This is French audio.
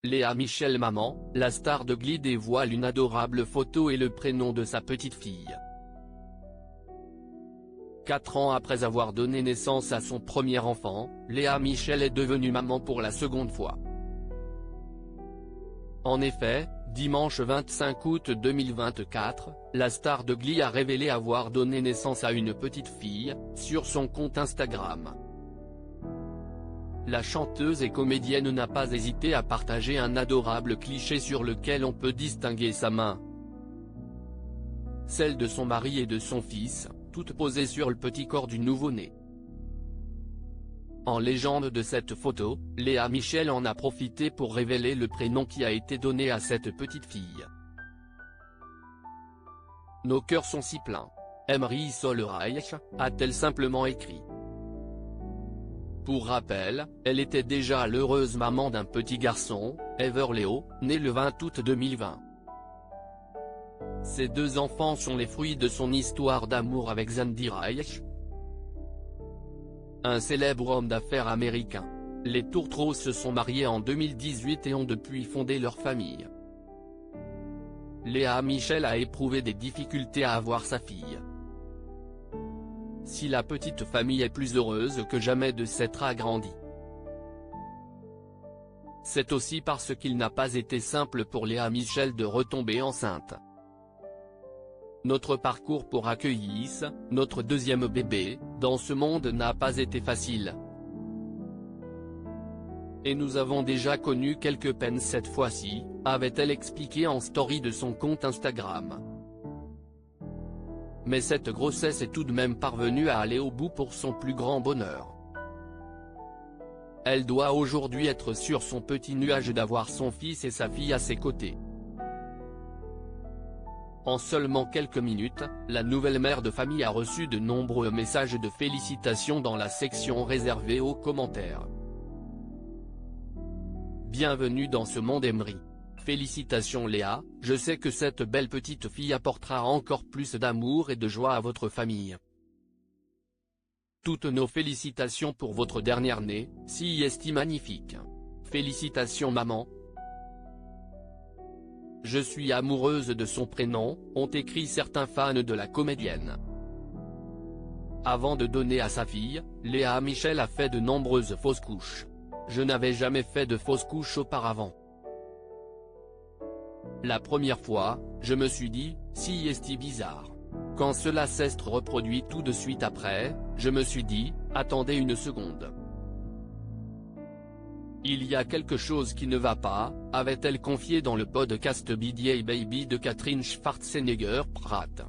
Léa Michel maman, la star de Glee dévoile une adorable photo et le prénom de sa petite fille. 4 ans après avoir donné naissance à son premier enfant, Léa Michel est devenue maman pour la seconde fois. En effet, dimanche 25 août 2024, la star de Glee a révélé avoir donné naissance à une petite fille, sur son compte Instagram. La chanteuse et comédienne n'a pas hésité à partager un adorable cliché sur lequel on peut distinguer sa main, celle de son mari et de son fils, toutes posées sur le petit corps du nouveau-né. En légende de cette photo, Léa Michel en a profité pour révéler le prénom qui a été donné à cette petite fille. Nos cœurs sont si pleins. Emery Solreich, a-t-elle simplement écrit. Pour rappel, elle était déjà l'heureuse maman d'un petit garçon, Ever Leo, né le 20 août 2020. Ces 2 enfants sont les fruits de son histoire d'amour avec Zandy Reich, un célèbre homme d'affaires américain. Les Tourtereaux se sont mariés en 2018 et ont depuis fondé leur famille. Léa Michel a éprouvé des difficultés à avoir sa fille. Si la petite famille est plus heureuse que jamais de s'être agrandie, c'est aussi parce qu'il n'a pas été simple pour Léa Michel de retomber enceinte. Notre parcours pour accueillir notre deuxième bébé, dans ce monde n'a pas été facile. Et nous avons déjà connu quelques peines cette fois-ci, avait-elle expliqué en story de son compte Instagram. Mais cette grossesse est tout de même parvenue à aller au bout pour son plus grand bonheur. Elle doit aujourd'hui être sur son petit nuage d'avoir son fils et sa fille à ses côtés. En seulement quelques minutes, la nouvelle mère de famille a reçu de nombreux messages de félicitations dans la section réservée aux commentaires. Bienvenue dans ce monde Emery. Félicitations Léa, je sais que cette belle petite fille apportera encore plus d'amour et de joie à votre famille. Toutes nos félicitations pour votre dernière née, si est magnifique. Félicitations maman. Je suis amoureuse de son prénom, ont écrit certains fans de la comédienne. Avant de donner à sa fille, Léa Michel a fait de nombreuses fausses couches. Je n'avais jamais fait de fausses couches auparavant. La première fois, je me suis dit, si est bizarre. Quand cela s'est reproduit tout de suite après, je me suis dit, attendez une seconde. Il y a quelque chose qui ne va pas, avait-elle confié dans le podcast BDA Baby de Catherine Schwarzenegger-Pratt.